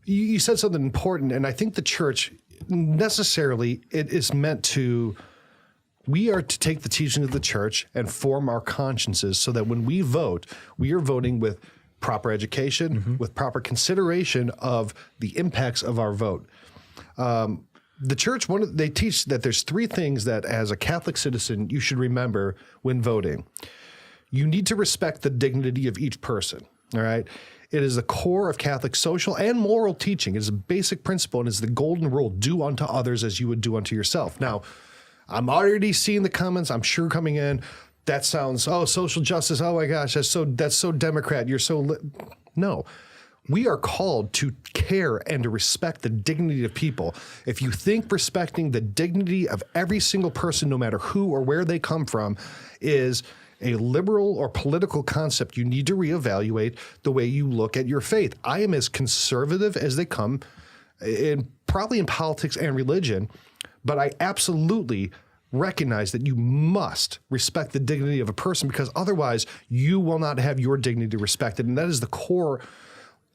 You said something important, and I think the church necessarily, it is meant to, we are to take the teaching of the church and form our consciences so that when we vote, we are voting with proper education, with proper consideration of the impacts of our vote. The church, they teach that there's 3 things that as a Catholic citizen you should remember when voting. You need to respect the dignity of each person, all right? It is the core of Catholic social and moral teaching. It is a basic principle, and it's the golden rule: do unto others as you would do unto yourself. Now, I'm already seeing the comments, I'm sure, coming in. That sounds, social justice, oh my gosh, that's so Democrat, you're so... No. We are called to care and to respect the dignity of people. If you think respecting the dignity of every single person, no matter who or where they come from, is a liberal or political concept, you need to reevaluate the way you look at your faith. I am as conservative as they come, probably in politics and religion, but I absolutely recognize that you must respect the dignity of a person, because otherwise you will not have your dignity respected. And that is the core.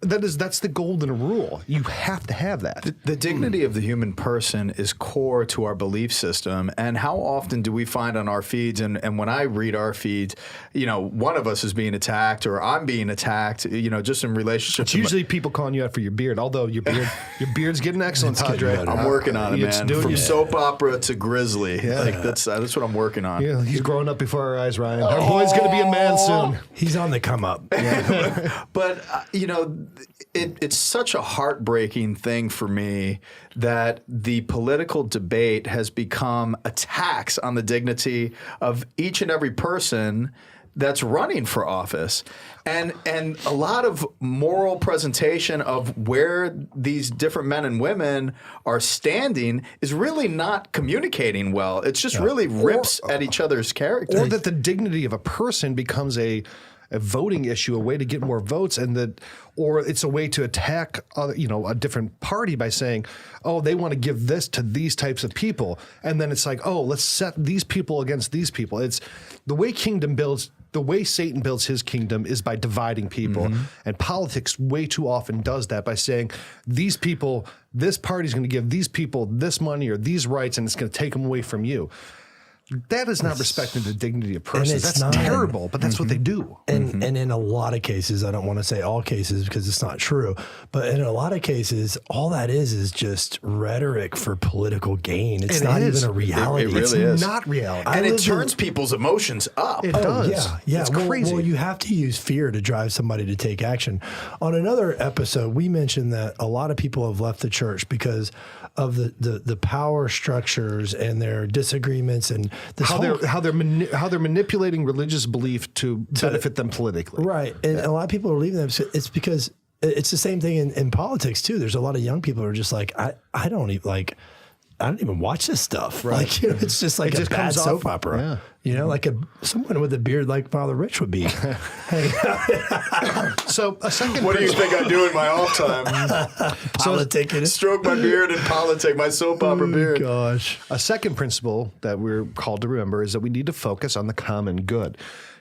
That's the golden rule. You have to have that. The dignity of the human person is core to our belief system. And how often do we find on our feeds, and when I read our feeds, one of us is being attacked or I'm being attacked, just in relationship. It's usually people calling you out for your beard, although your beard's getting excellent, Padre. I'm working on it, man. From soap opera to Grizzly. Yeah. That's what I'm working on. Yeah, he's growing up before our eyes, Ryan. Our boy's going to be a man soon. He's on the come up. Yeah. But, it's such a heartbreaking thing for me that the political debate has become attacks on the dignity of each and every person that's running for office. And a lot of moral presentation of where these different men and women are standing is really not communicating well. It's just really rips at each other's character. Or that the dignity of a person becomes a voting issue, a way to get more votes, or it's a way to attack a different party by saying, oh, they want to give this to these types of people. And then it's like, oh, let's set these people against these people. It's the way the way Satan builds his kingdom is by dividing people. And politics way too often does that by saying, these people, this party's going to give these people this money or these rights, and it's going to take them away from you. That is not respecting the dignity of persons. That's terrible, but that's what they do. And in a lot of cases, I don't want to say all cases because it's not true, but in a lot of cases, all that is just rhetoric for political gain. It's not even a reality. It really is. It's not reality. And it turns people's emotions up. It does. Yeah. It's crazy. Well, you have to use fear to drive somebody to take action. On another episode, we mentioned that a lot of people have left the church because of the power structures and their disagreements and how they're manipulating religious belief to benefit them politically. Right. And a lot of people are leaving them. It's because it's the same thing in politics too. There's a lot of young people who are just like, I don't even watch this stuff. Right. It's just like a bad soap opera. Yeah. Like someone with a beard like Father Rich would be. So a second. What do you think I do in my off time? Politicking. Stroke my beard and politic, my soap opera beard. Gosh. A second principle that we're called to remember is that we need to focus on the common good,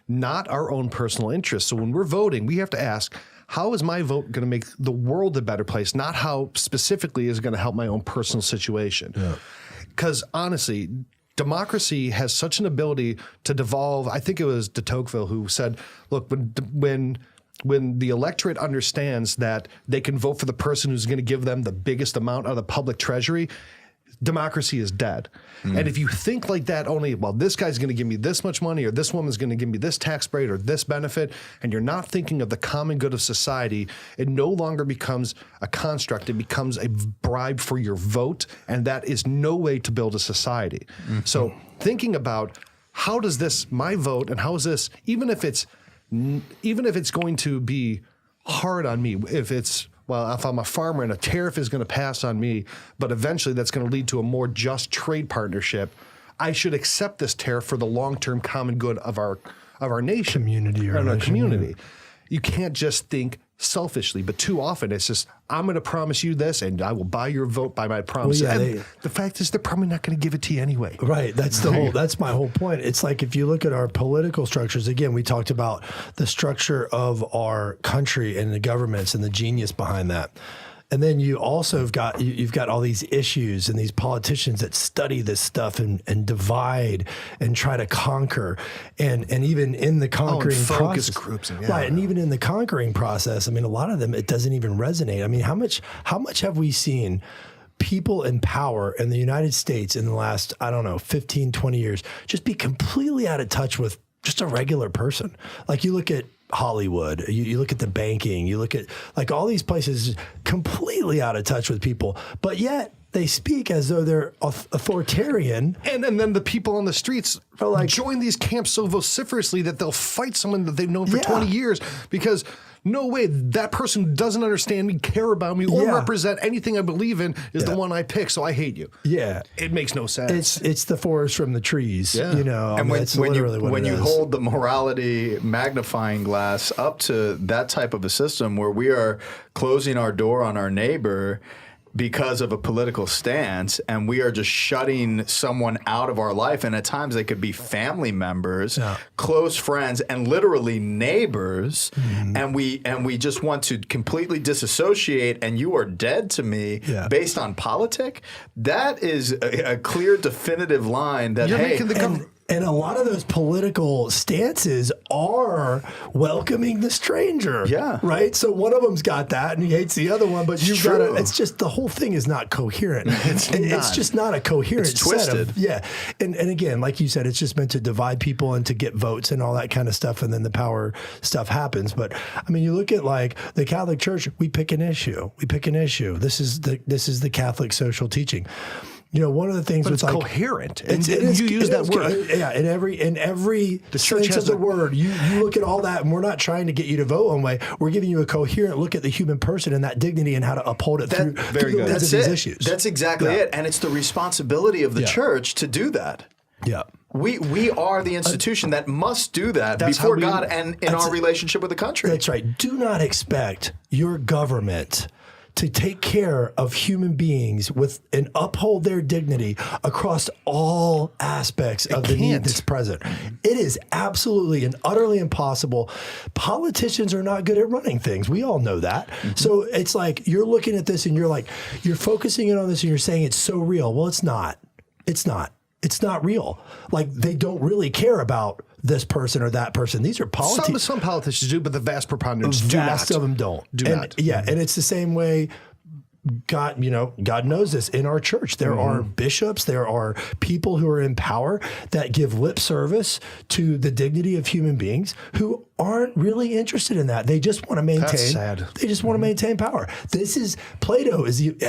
not our own personal interests. So when we're voting, we have to ask, how is my vote going to make the world a better place? Not how specifically is it going to help my own personal situation. Because honestly, democracy has such an ability to devolve. I think it was de Tocqueville who said, look, when the electorate understands that they can vote for the person who's going to give them the biggest amount out of the public treasury, democracy is dead. And if you think like that only, well, this guy's going to give me this much money or this woman's going to give me this tax break or this benefit, and you're not thinking of the common good of society, it no longer becomes a construct. It becomes a bribe for your vote, and that is no way to build a society. So thinking about how does this, my vote, and how is this, even if it's going to be hard on me, if I'm a farmer and a tariff is going to pass on me, but eventually that's going to lead to a more just trade partnership, I should accept this tariff for the long-term common good of our nation. Community or our community. You can't just think selfishly, but too often it's just, I'm going to promise you this and I will buy your vote by my promise. The fact is they're probably not going to give it to you anyway. Right. That's that's my whole point. It's like if you look at our political structures, again, we talked about the structure of our country and the governments and the genius behind that. And then you also have got you've got all these issues and these politicians that study this stuff and divide and try to conquer, and even in the conquering focus process, groups, right? And even in the conquering process, I mean, a lot of them it doesn't even resonate. I mean, how much have we seen people in power in the United States in the last, I don't know, 15, 20 years just be completely out of touch with just a regular person? Like you look at Hollywood, you look at the banking, you look at like all these places completely out of touch with people, but yet they speak as though they're authoritarian. And then the people on the streets are like, join these camps so vociferously that they'll fight someone that they've known for 20 years because no way, that person doesn't understand me, care about me, or represent anything I believe in is the one I pick, so I hate you. Yeah. It makes no sense. It's the forest from the trees, you know. And when you is. hold the morality magnifying glass up to that type of a system where we are closing our door on our neighbor because of a political stance, and we are just shutting someone out of our life, and at times they could be family members, close friends, and literally neighbors, and we just want to completely disassociate, and you are dead to me based on politic. That is a clear, definitive line that You're making the and a lot of those political stances are welcoming the stranger. Yeah. Right? So one of them's got that and he hates the other one, but you've got to, it's just the whole thing is not coherent. It's just not a coherent It's twisted. And again, like you said, it's just meant to divide people and to get votes and all that kind of stuff. And then the power stuff happens. But I mean, you look at like the Catholic Church, we pick an issue. This is the Catholic social teaching. You know, one of the things it's like coherent. And you use that word. Yeah, in every the church sense has of the word, you look at all that, and we're not trying to get you to vote one way. We're giving you a coherent look at the human person and that dignity and how to uphold it through the lens of these issues. That's exactly it. And it's the responsibility of the church to do that. Yeah. We are the institution that must do that before God and in our relationship with the country. That's right. Do not expect your government to take care of human beings and uphold their dignity across all aspects of the need that's present. It is absolutely and utterly impossible. Politicians are not good at running things. We all know that. So it's like you're looking at this and you're focusing in on this and you're saying it's so real. Well, it's not. It's not. It's not real. Like they don't really care about this person or that person. These are politicians. Some politicians do, but the vast preponderance do not. Vast of them don't. Do not. Yeah, and it's the same way. God knows this. In our church, there are bishops, there are people who are in power that give lip service to the dignity of human beings who aren't really interested in that. They just want to maintain. That's sad. They just want to maintain power. Plato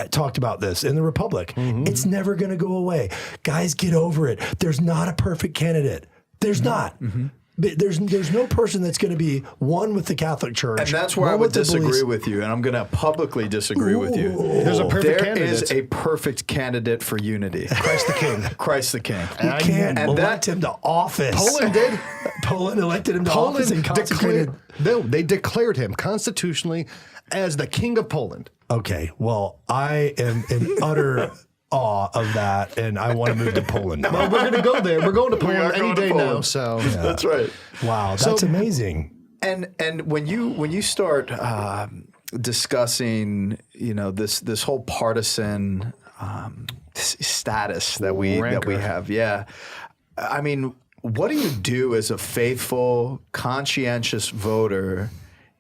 talked about this in the Republic. It's never going to go away. Guys, get over it. There's not a perfect candidate. There's not. There's no person that's going to be one with the Catholic Church. And that's where I would disagree with you, and I'm going to publicly disagree with you. There's a perfect candidate. There is a perfect candidate for unity. Christ the King. Christ the King. You can't elect him to office. Poland did. Poland elected him to office and consecrated. They declared him constitutionally as the King of Poland. Okay, well, I am in utter awe of that, and I want to move to Poland. Well, we're going to go there. We're going to Poland any day now. So that's right. Wow, that's amazing. And when you start discussing, this whole partisan status that we have, I mean, what do you do as a faithful, conscientious voter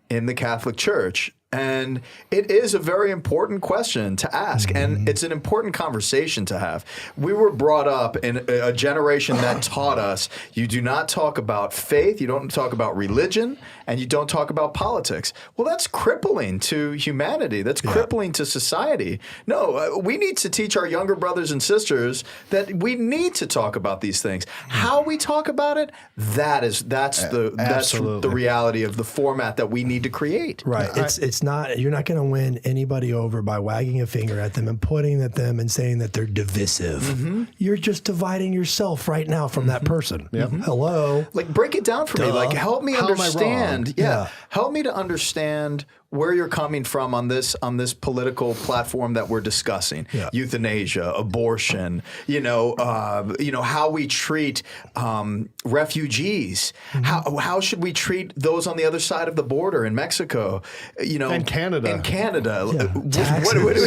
in the Catholic Church? And it is a very important question to ask, and it's an important conversation to have. We were brought up in a generation that taught us you do not talk about faith, you don't talk about religion, and you don't talk about politics. Well, that's crippling to humanity. That's crippling to society. No, we need to teach our younger brothers and sisters that we need to talk about these things. How we talk about it, that's the reality of the format that we need to create. Right. It's not, you're not going to win anybody over by wagging a finger at them and pointing at them and saying that they're divisive. You're just dividing yourself right now from that person. Hello. Like, break it down for me. Like, help me understand. Am I wrong? Help me to understand where you're coming from on this political platform that we're discussing. Yeah. Euthanasia, abortion, how we treat refugees. How should we treat those on the other side of the border in Mexico? And Canada.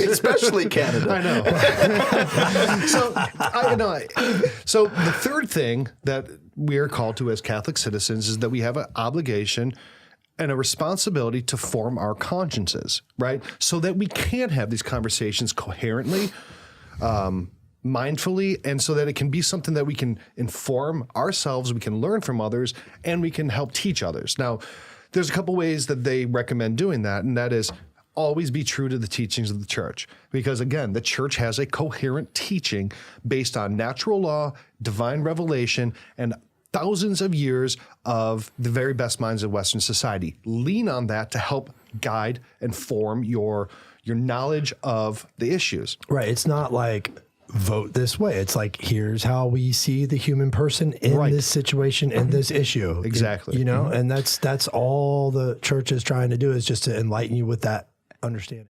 Especially Canada. I know. So the third thing that we are called to as Catholic citizens is that we have an obligation and a responsibility to form our consciences, right? So that we can have these conversations coherently, mindfully, and so that it can be something that we can inform ourselves, we can learn from others, and we can help teach others. Now, there's a couple ways that they recommend doing that, and that is always be true to the teachings of the church. Because again, the church has a coherent teaching based on natural law, divine revelation, and thousands of years of the very best minds of Western society. Lean on that to help guide and form your knowledge of the issues. Right. It's not like vote this way. It's like, here's how we see the human person in this situation, in this issue. Exactly. And that's all the church is trying to do, is just to enlighten you with that understanding.